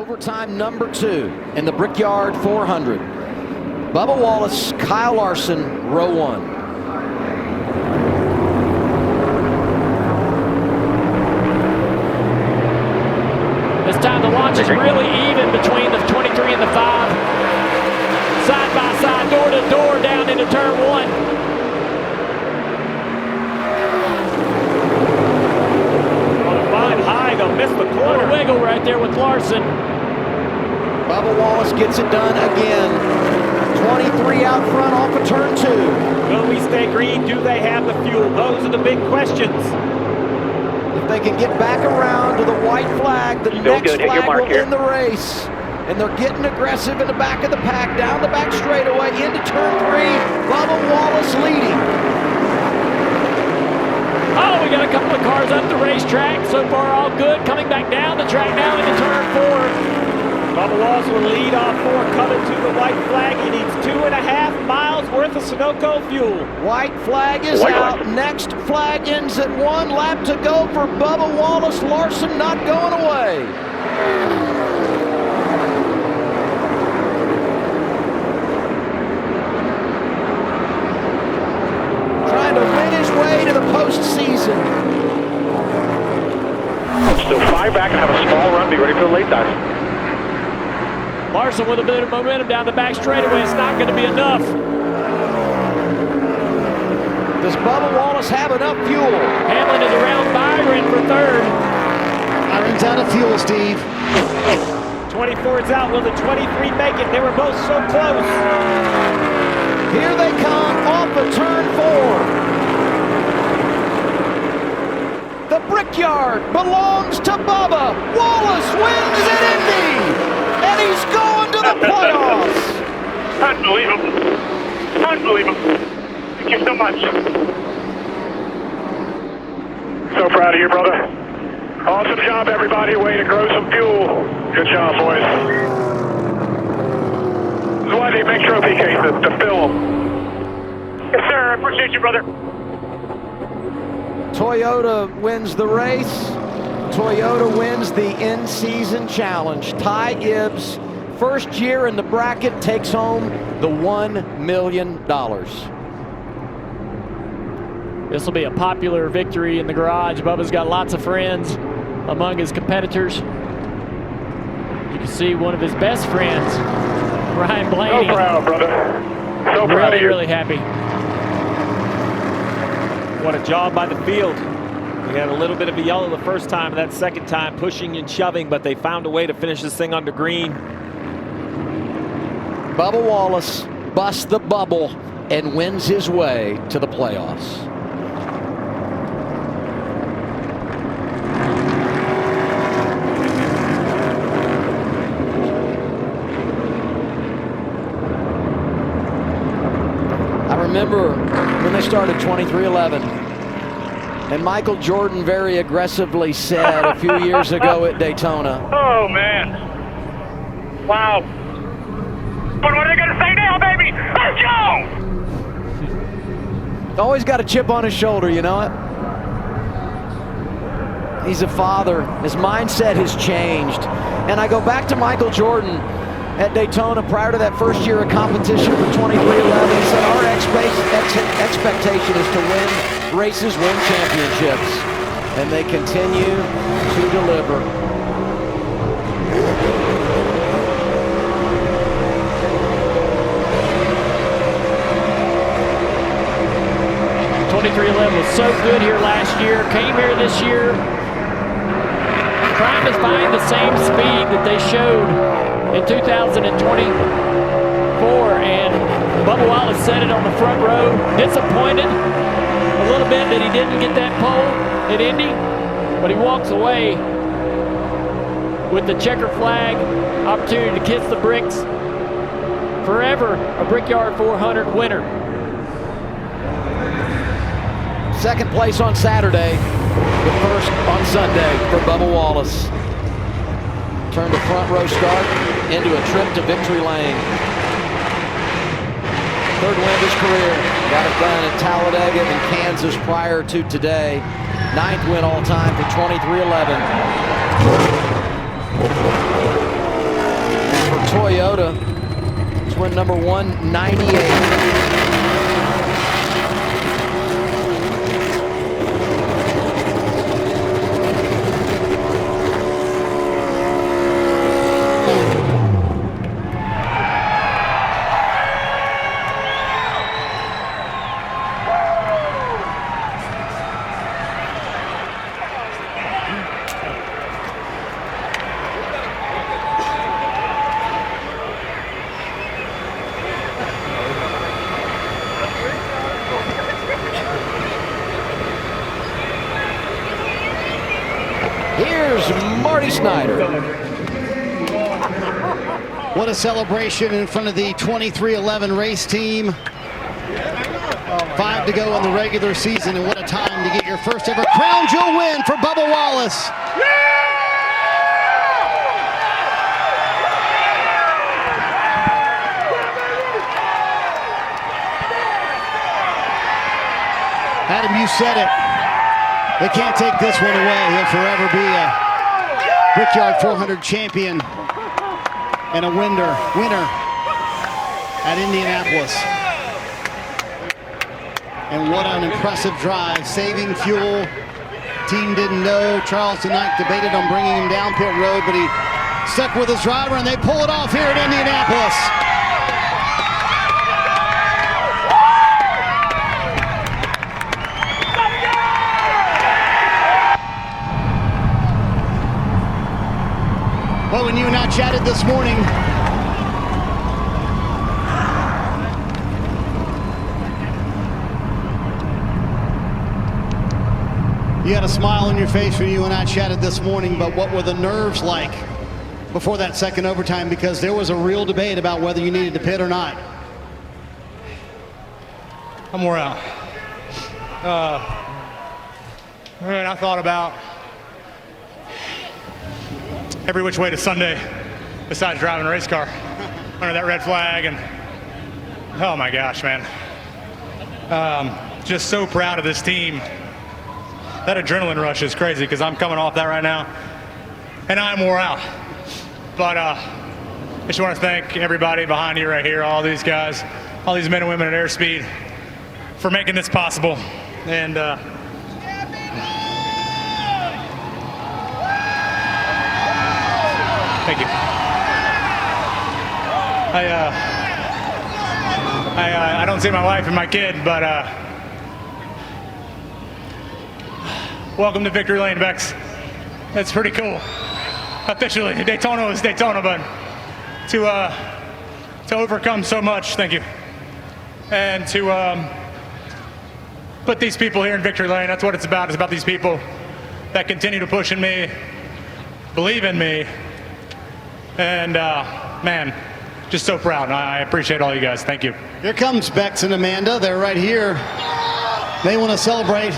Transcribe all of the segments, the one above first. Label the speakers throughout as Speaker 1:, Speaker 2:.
Speaker 1: Overtime number 2 in the Brickyard 400. Bubba Wallace, Kyle Larson, row 1.
Speaker 2: This time the launch is really even between the 23 and the 5. Side by side, door to door, down into turn 1.
Speaker 3: On a fine high, they'll miss the corner.
Speaker 2: A wiggle right there with Larson.
Speaker 1: Bubba Wallace gets it done again. 23 out front off of turn 2.
Speaker 3: Will we stay green? Do they have the fuel? Those are the big questions.
Speaker 1: If they can get back around to the white flag, the next flag will win the race. And they're getting aggressive in the back of the pack, down the back straightaway, into turn 3. Bubba Wallace leading.
Speaker 2: Oh, we got a couple of cars up the racetrack. So far, all good. Coming back down the track now into turn 4.
Speaker 3: Bubba Wallace will lead off 4, coming to the white flag. He needs 2.5 miles worth of Sunoco fuel.
Speaker 1: White flag is out. Next flag ends at 1 lap to go for Bubba Wallace. Larson not going away. Trying to win his way to the postseason.
Speaker 4: So 5 back and have a small run. Be ready for the late dive.
Speaker 2: Larson with a bit of momentum down the back straightaway. It's not going to be enough.
Speaker 1: Does Bubba Wallace have enough fuel?
Speaker 2: Hamlin is around Byron for 3rd.
Speaker 1: Byron's out of fuel, Steve.
Speaker 3: 24 is out. Will the 23 make it? They were both so close.
Speaker 1: Here they come off of turn 4. The Brickyard belongs to Bubba. Wallace wins at Indy. And he's going to the playoffs.
Speaker 4: Unbelievable. Unbelievable. Thank you so much. So proud of you, brother. Awesome job, everybody. Way to grow some fuel. Good job, boys. This is why they make trophy cases, to fill them. Yes, sir. I appreciate you, brother.
Speaker 1: Toyota wins the race. Toyota wins the in-season challenge. Ty Gibbs, first year in the bracket, takes home the $1 million.
Speaker 2: This will be a popular victory in the garage. Bubba's got lots of friends among his competitors. You can see one of his best friends, Ryan Blaney.
Speaker 4: So proud, brother. So proud of you.
Speaker 2: Really happy.
Speaker 3: What a job by the field. We had a little bit of a yellow the first time, and that second time pushing and shoving, but they found a way to finish this thing under green.
Speaker 1: Bubba Wallace busts the bubble and wins his way to the playoffs. I remember when they started 2311. And Michael Jordan very aggressively said a few years ago at Daytona.
Speaker 4: Oh, man. Wow. But what are they going to say now, baby? Let's go!
Speaker 1: Always got a chip on his shoulder, you know it? He's a father. His mindset has changed. And I go back to Michael Jordan at Daytona prior to that first year of competition for 2311. He said, our expectation is to win races, win championships, and they continue to deliver.
Speaker 2: Was so good here last year, came here this year, trying to find the same speed that they showed in 2024, and Bubba Wallace said it on the front row, disappointed a little bit that he didn't get that pole at Indy, but he walks away with the checker flag, opportunity to kiss the bricks, forever a Brickyard 400 winner.
Speaker 1: Second place on Saturday, the first on Sunday for Bubba Wallace. Turn to front row start into a trip to victory lane. Third win of his career. Got it done in Talladega and Kansas prior to today. 9th win all time for 2311. Minnesota. It's win number 198. Here's Marty Snyder.
Speaker 5: What a celebration in front of the 23-11 race team. 5 to go in the regular season, and what a time to get your first ever crown jewel win for Bubba Wallace. Adam, you said it. They can't take this one away. He'll forever be a Brickyard 400 champion and a winner at Indianapolis. And what an impressive drive, saving fuel. Team didn't know. Charles tonight debated on bringing him down pit road, but he stuck with his driver, and they pull it off here at Indianapolis. Well, when you and I chatted this morning, you had a smile on your face when you and I chatted this morning, but what were the nerves like before that second overtime? Because there was a real debate about whether you needed to pit or not.
Speaker 6: I'm wore out. And I thought about every which way to Sunday besides driving a race car under that red flag, and oh my gosh, man. Just so proud of this team. That adrenaline rush is crazy because I'm coming off that right now and I'm wore out. But I just want to thank everybody behind you right here, all these guys, all these men and women at Airspeed for making this possible. And thank you. I don't see my wife and my kid, but welcome to Victory Lane, Bex. That's pretty cool. Officially, Daytona is Daytona, but to overcome so much, thank you. And to put these people here in Victory Lane, that's what it's about. It's about these people that continue to push in me, believe in me, and man, just so proud. And I appreciate all you guys. Thank you.
Speaker 5: Here comes Bex and Amanda. They're right here. They want to celebrate.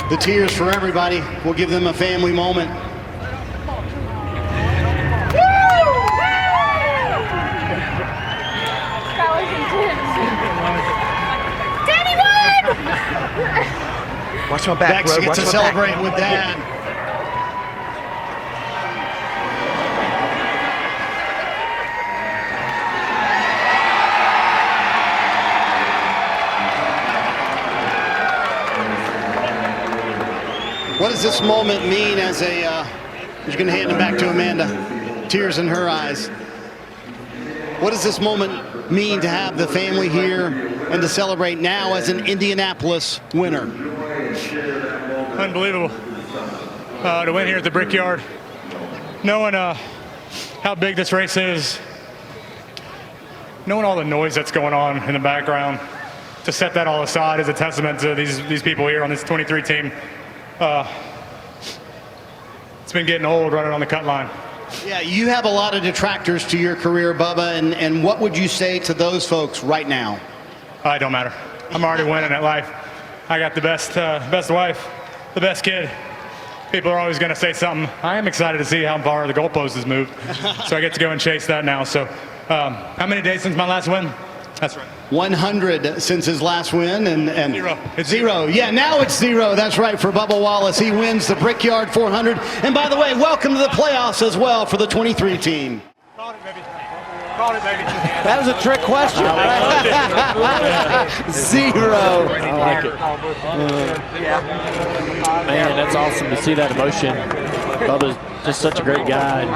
Speaker 5: The tears for everybody. We'll give them a family moment.
Speaker 1: Watch my back,
Speaker 5: Bex
Speaker 1: bro.
Speaker 5: gets
Speaker 1: Watch
Speaker 5: to
Speaker 1: my
Speaker 5: celebrate
Speaker 1: back.
Speaker 5: with Dad. What does this moment mean as a, you're going to hand it back to Amanda, tears in her eyes. What does this moment mean to have the family here and to celebrate now as an Indianapolis winner?
Speaker 6: Unbelievable. To win here at the Brickyard, knowing how big this race is, knowing all the noise that's going on in the background, to set that all aside is a testament to these people here on this 23 team. It's been getting old running on the cut line.
Speaker 5: Yeah, you have a lot of detractors to your career, Bubba, and what would you say to those folks right now?
Speaker 6: It don't matter. I'm already winning at life. I got the best wife, the best kid. People are always going to say something. I am excited to see how far the goalpost has moved. So I get to go and chase that now. So how many days since my last win? That's right.
Speaker 5: 100 since his last win, and
Speaker 6: Zero. It's
Speaker 5: zero. Yeah, now it's zero. That's right for Bubba Wallace. He wins the Brickyard 400. And by the way, welcome to the playoffs as well for the 23 team.
Speaker 6: Call it, baby. Call it, baby.
Speaker 1: That was a trick question. Zero.
Speaker 2: I like it. Man, that's awesome to see that emotion. Bubba's just such a great guy.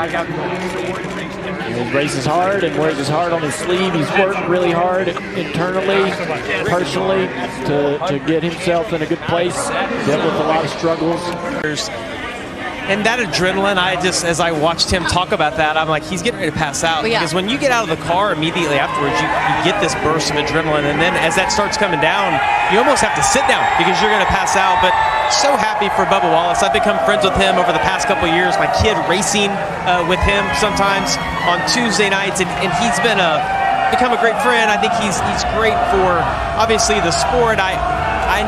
Speaker 2: He races hard and wears his heart on his sleeve. He's worked really hard internally, personally, to get himself in a good place. Dealt with a lot of struggles.
Speaker 7: And that adrenaline, as I watched him talk about that, I'm like, he's getting ready to pass out.
Speaker 8: Yeah.
Speaker 7: Because when you get out of the car immediately afterwards, you get this burst of adrenaline. And then as that starts coming down, you almost have to sit down because you're going to pass out. But so happy for Bubba Wallace. I've become friends with him over the past couple of years. My kid racing with him sometimes on Tuesday nights. And he's become a great friend. I think he's great for, obviously, the sport. I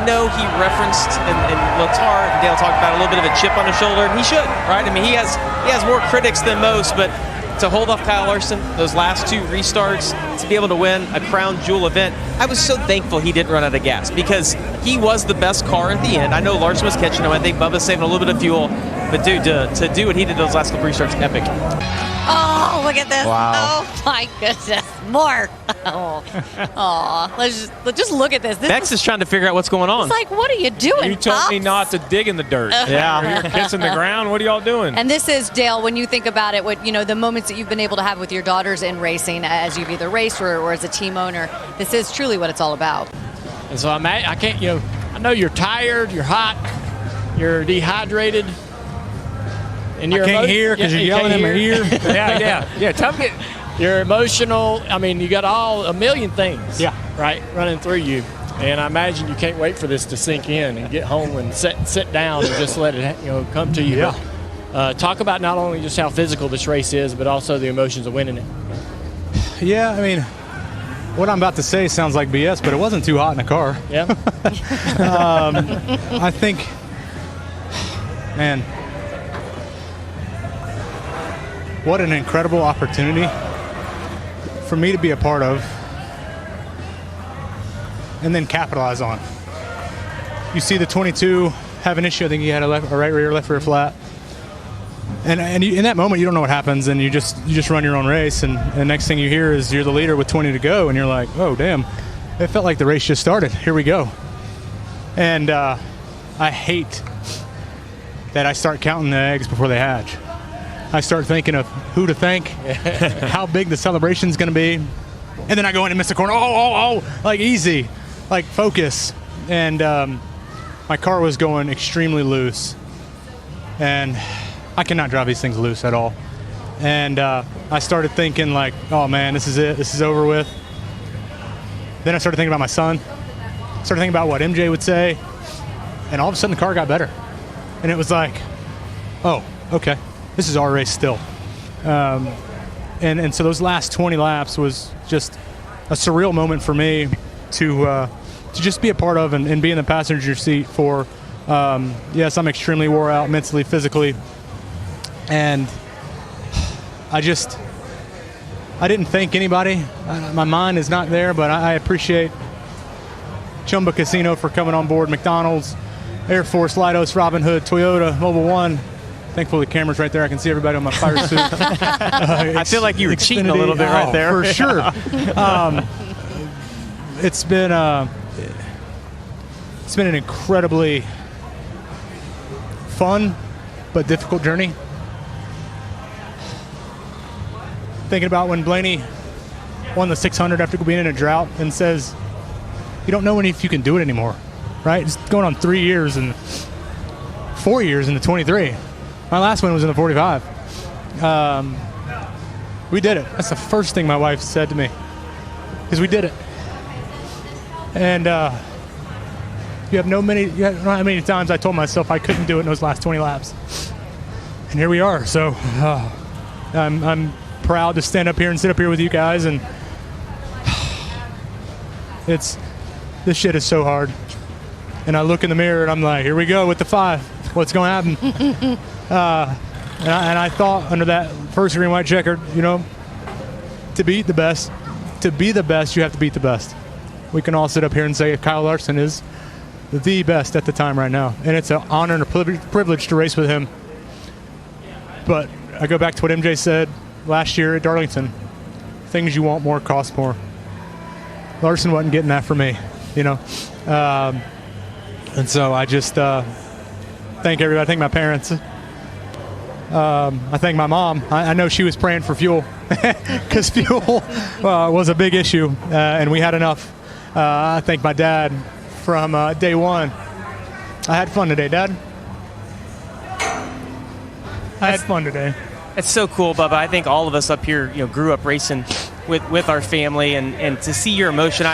Speaker 7: know he referenced and Lothar and Dale talked about a little bit of a chip on his shoulder, and he should, right? I mean, he has more critics than most, but to hold off Kyle Larson, those last 2 restarts, to be able to win a crown jewel event, I was so thankful he didn't run out of gas because he was the best car at the end. I know Larson was catching him. I think Bubba's saving a little bit of fuel, but dude, to do what he did those last couple restarts, epic.
Speaker 8: Oh, look at this.
Speaker 2: Wow.
Speaker 8: Oh, my goodness. More. Oh, let's just look at this.
Speaker 7: Bex is trying to figure out what's going on.
Speaker 8: It's like, what are you doing,
Speaker 3: You told me
Speaker 8: Pops?
Speaker 3: not to dig in the dirt. Yeah. You're kissing the ground. What are y'all doing?
Speaker 8: And this is, Dale, when you think about it, the moments that you've been able to have with your daughters in racing as you've either raced or as a team owner, this is truly what it's all about.
Speaker 2: And so I can't, I know you're tired, you're hot, you're dehydrated. And you're
Speaker 6: Can't hear because you're yelling in my ear.
Speaker 3: Yeah. Tell me.
Speaker 2: You're emotional. I mean, you got a million things.
Speaker 6: Yeah.
Speaker 2: Right, running through you. And I imagine you can't wait for this to sink in and get home and sit down and just let it come to you.
Speaker 6: Yeah.
Speaker 2: Talk about not only just how physical this race is, but also the emotions of winning it.
Speaker 6: Yeah, I mean, what I'm about to say sounds like BS, but it wasn't too hot in the car.
Speaker 2: Yeah.
Speaker 6: I think, man, what an incredible opportunity for me to be a part of and then capitalize on. You see the 22 have an issue. I think he had a right rear, left rear flat. And in that moment, you don't know what happens, and you just run your own race. And the next thing you hear is you're the leader with 20 to go, and you're like, oh, damn. It felt like the race just started. Here we go. And I hate that I start counting the eggs before they hatch. I start thinking of who to thank, how big the celebration's going to be, and then I go in and miss the corner. Oh, like easy, like focus. And my car was going extremely loose, and I cannot drive these things loose at all. And I started thinking like, oh man, this is it. This is over with. Then I started thinking about my son. Started thinking about what MJ would say, and all of a sudden the car got better, and it was like, oh, okay. This is our race still. And so those last 20 laps was just a surreal moment for me to just be a part of and be in the passenger seat for, yes, I'm extremely wore out mentally, physically. And I didn't thank anybody. My mind is not there, but I appreciate Chumba Casino for coming on board, McDonald's, Air Force, Leidos, Robinhood, Toyota, Mobile One. Thankfully, the camera's right there. I can see everybody on my fire suit.
Speaker 7: I feel like you were cheating a little bit right there.
Speaker 6: For sure. It's been an incredibly fun but difficult journey. Thinking about when Blaney won the 600 after being in a drought and says, you don't know if you can do it anymore, right? It's going on 3 years and 4 years in the 23. My last one was in the 45. We did it. That's the first thing my wife said to me, because we did it. And you don't know how many times I told myself I couldn't do it in those last 20 laps. And here we are. So I'm proud to stand up here and sit up here with you guys. And this shit is so hard. And I look in the mirror and I'm like, here we go with the 5. What's going to happen? And I thought under that first green white checkered, to beat the best, to be the best, you have to beat the best. We can all sit up here and say Kyle Larson is the best at the time right now, and it's an honor and a privilege to race with him. But I go back to what MJ said last year at Darlington. Things you want more cost more. Larson wasn't getting that for me, you know. And so I just thank everybody. I thank my parents. I thank my mom. I know she was praying for fuel because fuel was a big issue, and we had enough. I thank my dad from day one. I had fun today, Dad. I had fun today.
Speaker 7: It's so cool, Bubba. I think all of us up here, grew up racing with our family, and to see your emotion,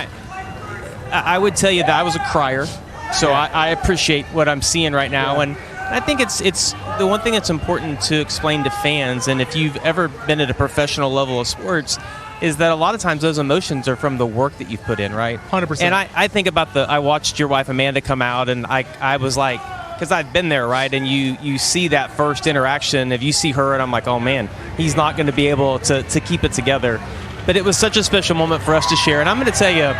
Speaker 7: I would tell you that I was a crier, so I appreciate what I'm seeing right now, and I think it's the one thing that's important to explain to fans, and if you've ever been at a professional level of sports, is that a lot of times those emotions are from the work that you've put in, right?
Speaker 6: 100%.
Speaker 7: And I think about I watched your wife Amanda come out, and I was like, because I've been there, right? And you see that first interaction. If you see her, and I'm like, oh man, he's not going to be able to keep it together. But it was such a special moment for us to share. And I'm going to tell you,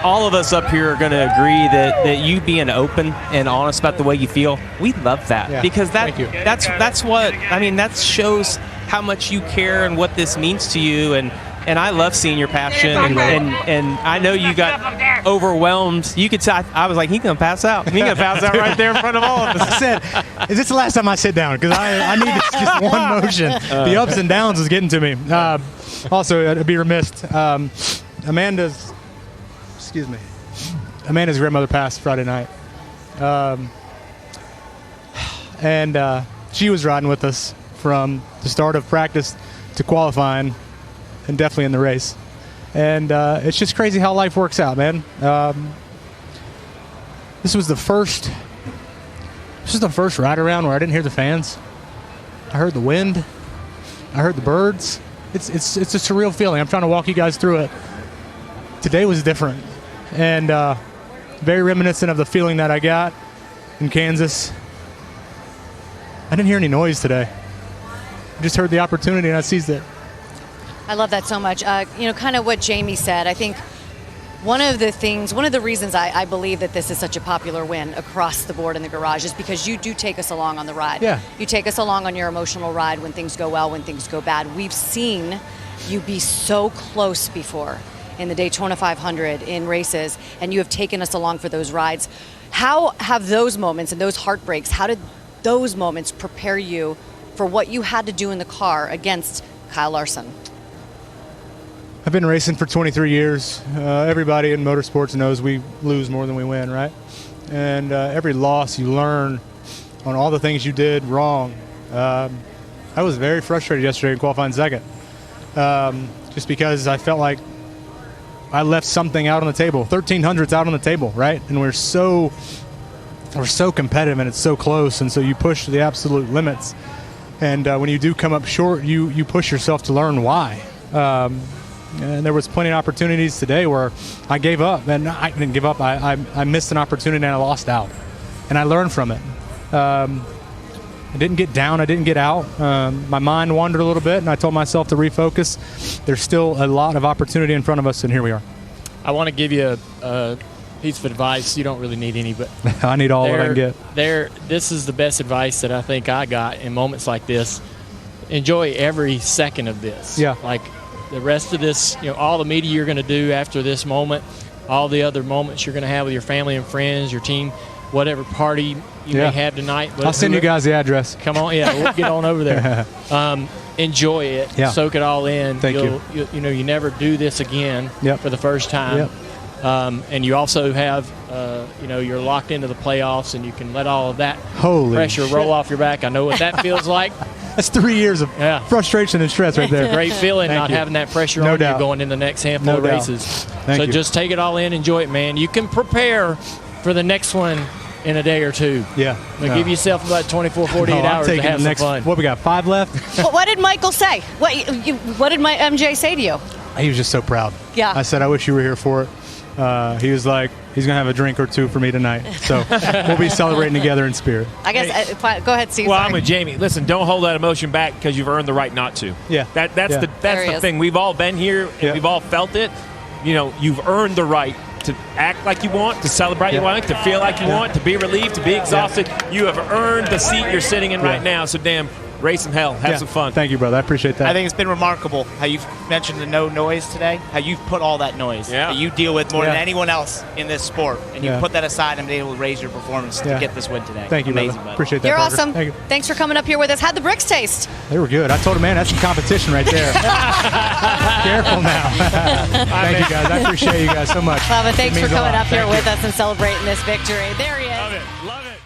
Speaker 7: all of us up here are going to agree that you being open and honest about the way you feel, we love that. Because that's what, that shows how much you care and what this means to you. And I love seeing your passion, and I know you got overwhelmed. You could tell, I was like, he's going to pass out. He's going to pass out right there in front of all of us.
Speaker 6: I said, is this the last time I sit down? Because I need just one motion. The ups and downs is getting to me. Also, I'd be remiss. Amanda's grandmother passed Friday night. And she was riding with us from the start of practice to qualifying, and definitely in the race. And it's just crazy how life works out, man. This was the first ride around where I didn't hear the fans. I heard the wind. I heard the birds. It's a surreal feeling. I'm trying to walk you guys through it. Today was different, and very reminiscent of the feeling that I got in Kansas. I didn't hear any noise today. I just heard the opportunity and I seized it.
Speaker 8: I love that so much. Kind of what Jamie said. I think one of the reasons I believe that this is such a popular win across the board in the garage is because you do take us along on the ride.
Speaker 6: Yeah.
Speaker 8: You take us along on your emotional ride when things go well, when things go bad. We've seen you be so close before in the Daytona 500 in races, and you have taken us along for those rides. How have those moments and those heartbreaks, how did those moments prepare you for what you had to do in the car against Kyle Larson?
Speaker 6: I've been racing for 23 years. Everybody in motorsports knows we lose more than we win, right? And every loss you learn on all the things you did wrong. I was very frustrated yesterday in qualifying second, just because I felt like I left something out on the table. 1300's out on the table, right? And we're so competitive, and it's so close, and so you push to the absolute limits. And when you do come up short, you push yourself to learn why. And there was plenty of opportunities today where I gave up, and I didn't give up. I missed an opportunity and I lost out, and I learned from it. I didn't get down. I didn't get out. My mind wandered a little bit, and I told myself to refocus. There's still a lot of opportunity in front of us, and here we are.
Speaker 2: I want to give you a piece of advice. You don't really need any, but
Speaker 6: I need all that I can get.
Speaker 2: This is the best advice that I think I got in moments like this. Enjoy every second of this.
Speaker 6: Yeah.
Speaker 2: Like the rest of this, all the media you're going to do after this moment, all the other moments you're going to have with your family and friends, your team, whatever party you may have tonight.
Speaker 6: I'll send you guys the address.
Speaker 2: Come on, we'll get on over there. Enjoy it.
Speaker 6: Yeah.
Speaker 2: Soak it all in.
Speaker 6: Thank you.
Speaker 2: You never do this again for the first time.
Speaker 6: Yep.
Speaker 2: And you also have, you're locked into the playoffs, and you can let all of that pressure roll off your back. I know what that feels like.
Speaker 6: That's 3 years of frustration and stress right there.
Speaker 2: Great feeling not having that pressure on you going in the next handful of races.
Speaker 6: Thank you.
Speaker 2: Just take it all in, enjoy it, man. You can prepare for the next one in a day or two.
Speaker 6: Yeah.
Speaker 2: Give yourself about 24, 48 hours to have some fun.
Speaker 6: What, we got 5 left?
Speaker 8: What did Michael say? What did my MJ say to you?
Speaker 6: He was just so proud.
Speaker 8: Yeah.
Speaker 6: I said, I wish you were here for it. he was like, he's going to have a drink or two for me tonight. So we'll be celebrating together in spirit.
Speaker 8: I guess, go ahead, Steve.
Speaker 3: Well,
Speaker 8: sorry.
Speaker 3: I'm with Jamie. Listen, don't hold that emotion back because you've earned the right not to.
Speaker 6: Yeah.
Speaker 3: That's
Speaker 6: Yeah.
Speaker 3: the
Speaker 8: There he
Speaker 3: the
Speaker 8: is.
Speaker 3: thing. We've all been here and
Speaker 6: Yeah.
Speaker 3: we've all felt it. You know, you've earned the right to act like you want, to celebrate you want, to feel like you want, to be relieved, to be exhausted. You have earned the seat you're sitting in right now. So damn, race in hell. Have some fun.
Speaker 6: Thank you, brother. I appreciate that.
Speaker 9: I think it's been remarkable how you've mentioned the no noise today, how you've put all that noise that you deal with more than anyone else in this sport, and you put that aside and been able to raise your performance to get this win today.
Speaker 6: Thank you,
Speaker 9: Amazing,
Speaker 6: brother.
Speaker 9: buddy.
Speaker 6: Appreciate that.
Speaker 8: You're
Speaker 6: Parker.
Speaker 8: awesome.
Speaker 6: Thank you.
Speaker 8: Thanks for coming up here with us. How'd the bricks taste?
Speaker 6: They were good. I told him, man, that's some competition right there. Careful now. Thank you, guys. I appreciate you guys so much.
Speaker 8: Bubba, thanks
Speaker 6: It
Speaker 8: for
Speaker 6: means a
Speaker 8: coming
Speaker 6: lot.
Speaker 8: up here
Speaker 6: Thank
Speaker 8: with
Speaker 6: you.
Speaker 8: us and celebrating this victory. There he is.
Speaker 3: Love it. Love it.